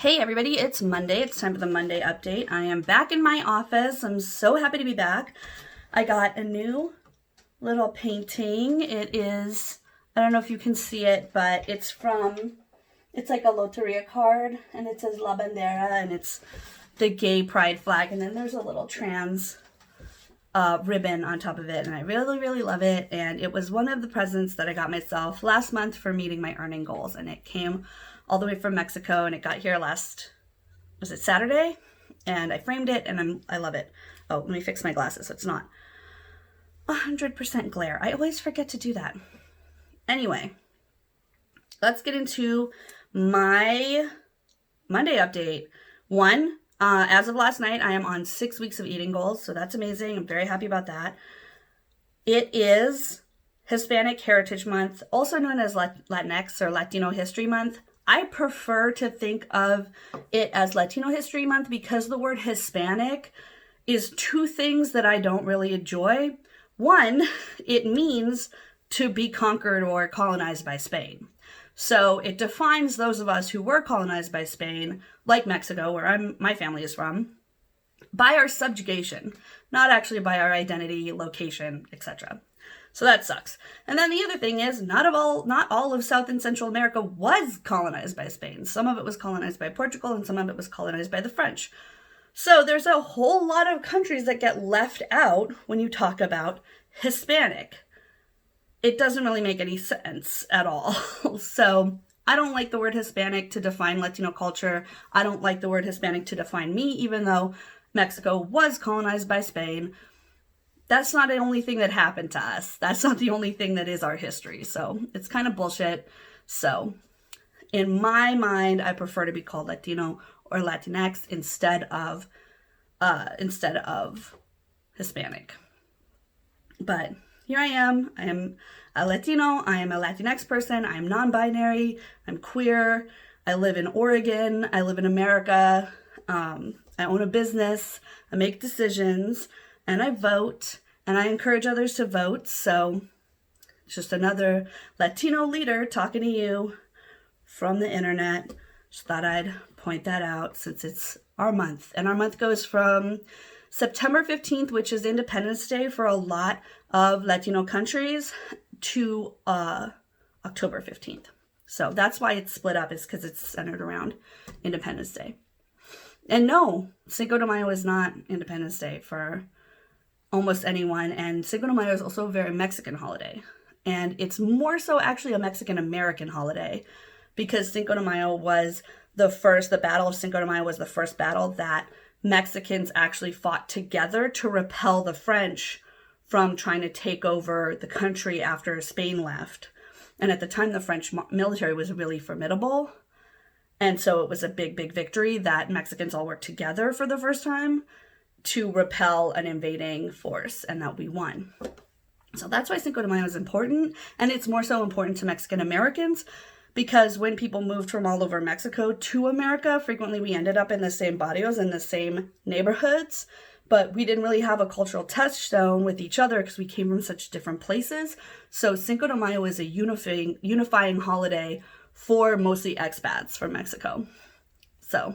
Hey everybody, it's Monday. It's time for the Monday update. I am back in my office. I'm so happy to be back. I got a new little painting. It is, I don't know if you can see it, but it's like a loteria card, and it says La Bandera, and it's the gay pride flag, and then there's a little trans ribbon on top of it, and I really, really love it. And it was one of the presents that I got myself last month for meeting my earning goals, and it came all the way from Mexico, and it got here was it Saturday? And I framed it, and I love it. Oh, let me fix my glasses so it's not 100% glare. I always forget to do that. Anyway, let's get into my Monday update. One, as of last night, I am on 6 weeks of eating goals, so that's amazing. I'm very happy about that. It is Hispanic Heritage Month, also known as Latinx or Latino History Month. I prefer to think of it as Latino History Month because the word Hispanic is two things that I don't really enjoy. One, it means to be conquered or colonized by Spain. So it defines those of us who were colonized by Spain, like Mexico, where my family is from, by our subjugation, not actually by our identity, location, etc. So that sucks. And then the other thing is, not all of South and Central America was colonized by Spain. Some of it was colonized by Portugal, and some of it was colonized by the French. So there's a whole lot of countries that get left out when you talk about Hispanic. It doesn't really make any sense at all. So I don't like the word Hispanic to define Latino culture. I don't like the word Hispanic to define me, even though Mexico was colonized by Spain. That's not the only thing that happened to us. That's not the only thing that is our history. So it's kind of bullshit. So in my mind, I prefer to be called Latino or Latinx instead of Hispanic. But here I am a Latino, I am a Latinx person, I am non-binary, I'm queer, I live in Oregon, I live in America, I own a business, I make decisions, and I vote, and I encourage others to vote. So it's just another Latino leader talking to you from the internet. Just thought I'd point that out since it's our month. And our month goes from September 15th, which is Independence Day for a lot of Latino countries, to October 15th. So that's why it's split up, is because it's centered around Independence Day. And no, Cinco de Mayo is not Independence Day for almost anyone, and Cinco de Mayo is also a very Mexican holiday, and it's more so actually a Mexican-American holiday, because Cinco de Mayo was the Battle of Cinco de Mayo was the first battle that Mexicans actually fought together to repel the French from trying to take over the country after Spain left. And at the time, the French military was really formidable, and so it was a big, big victory that Mexicans all worked together for the first time to repel an invading force, and that we won. So that's why Cinco de Mayo is important, and it's more so important to Mexican Americans because when people moved from all over Mexico to America, frequently we ended up in the same barrios, in the same neighborhoods, but we didn't really have a cultural touchstone with each other because we came from such different places. So Cinco de Mayo is a unifying holiday for mostly expats from Mexico. So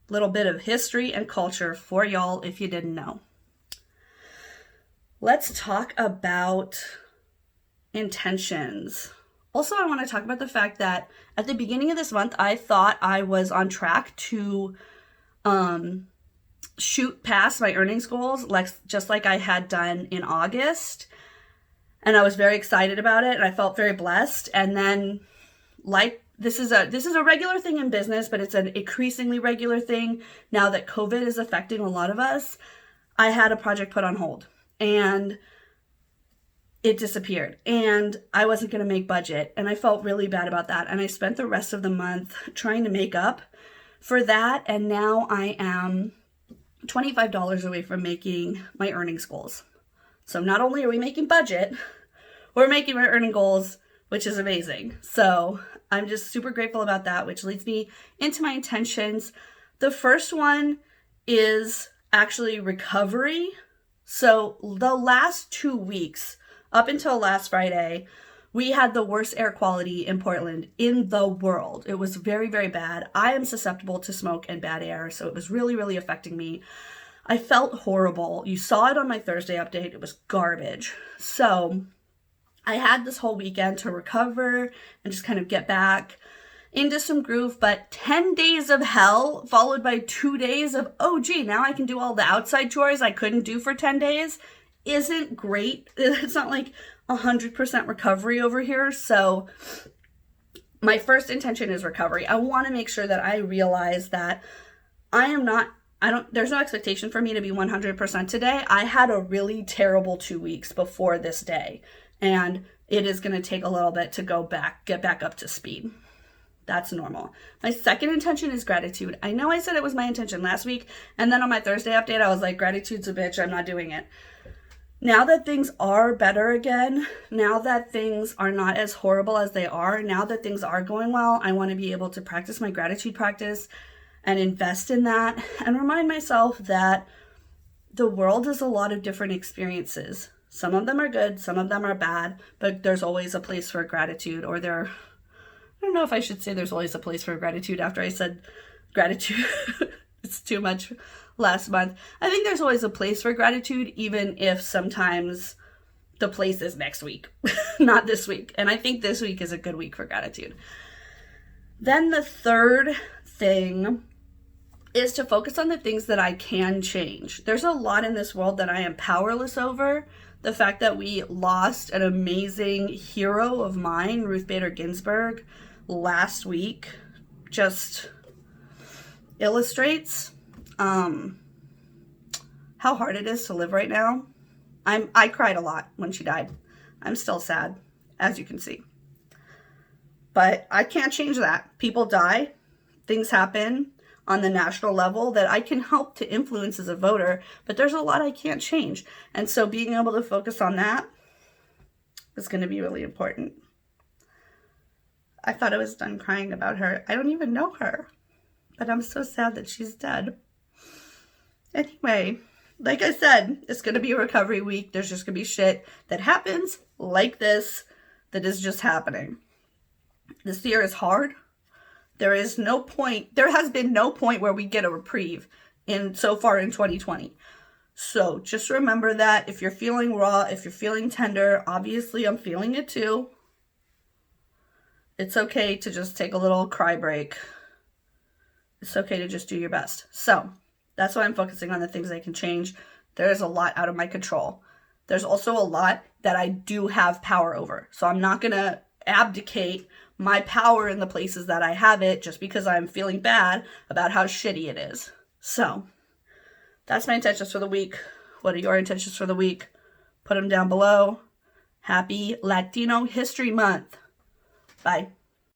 little bit of history and culture for y'all if you didn't know. Let's talk about intentions. Also, I want to talk about the fact that at the beginning of this month, I thought I was on track to shoot past my earnings goals, just like I had done in August. And I was very excited about it, and I felt very blessed. And then, this is a regular thing in business, but it's an increasingly regular thing now that COVID is affecting a lot of us. I had a project put on hold, and it disappeared, and I wasn't going to make budget, and I felt really bad about that. And I spent the rest of the month trying to make up for that, and now I am $25 away from making my earnings goals. So not only are we making budget, we're making our earning goals, which is amazing. So I'm just super grateful about that, which leads me into my intentions. The first one is actually recovery. So the last 2 weeks, up until last Friday, We had the worst air quality in Portland in the world. It was very, very bad. I am susceptible to smoke and bad air, so it was really, really affecting me. I felt horrible. You saw it on my Thursday update. It was garbage. So I had this whole weekend to recover and just kind of get back into some groove, but 10 days of hell followed by 2 days of, oh gee, now I can do all the outside chores I couldn't do for 10 days isn't great. It's not like 100% recovery over here. So my first intention is recovery. I want to make sure that I realize that there's no expectation for me to be 100% today. I had a really terrible 2 weeks before this day, and it is going to take a little bit to get back up to speed. That's normal. My second intention is gratitude. I know I said it was my intention last week, and then on my Thursday update, I was like, gratitude's a bitch. I'm not doing it. Now that things are better again, now that things are not as horrible as they are, now that things are going well, I want to be able to practice my gratitude practice and invest in that and remind myself that the world is a lot of different experiences. Some of them are good, some of them are bad, but there's always a place for gratitude, I don't know if I should say there's always a place for gratitude after I said gratitude. It's too much last month. I think there's always a place for gratitude, even if sometimes the place is next week, not this week. And I think this week is a good week for gratitude. Then the third thing is to focus on the things that I can change. There's a lot in this world that I am powerless over. The fact that we lost an amazing hero of mine, Ruth Bader Ginsburg, last week just illustrates how hard it is to live right now. I cried a lot when she died. I'm still sad, as you can see. But I can't change that. People die. Things happen on the national level that I can help to influence as a voter, but there's a lot I can't change. And so being able to focus on that is going to be really important. I thought I was done crying about her. I don't even know her, but I'm so sad that she's dead. Anyway, like I said, it's going to be a recovery week. There's just going to be shit that happens like this that is just happening. This year is hard. There has been no point where we get a reprieve so far in 2020. So just remember that if you're feeling raw, if you're feeling tender, obviously I'm feeling it too. It's okay to just take a little cry break. It's okay to just do your best. So that's why I'm focusing on the things I can change. There's a lot out of my control. There's also a lot that I do have power over. So I'm not going to abdicate my power in the places that I have it just because I'm feeling bad about how shitty it is. So that's my intentions for the week. What are your intentions for the week? Put them down below. Happy Latino History Month. Bye.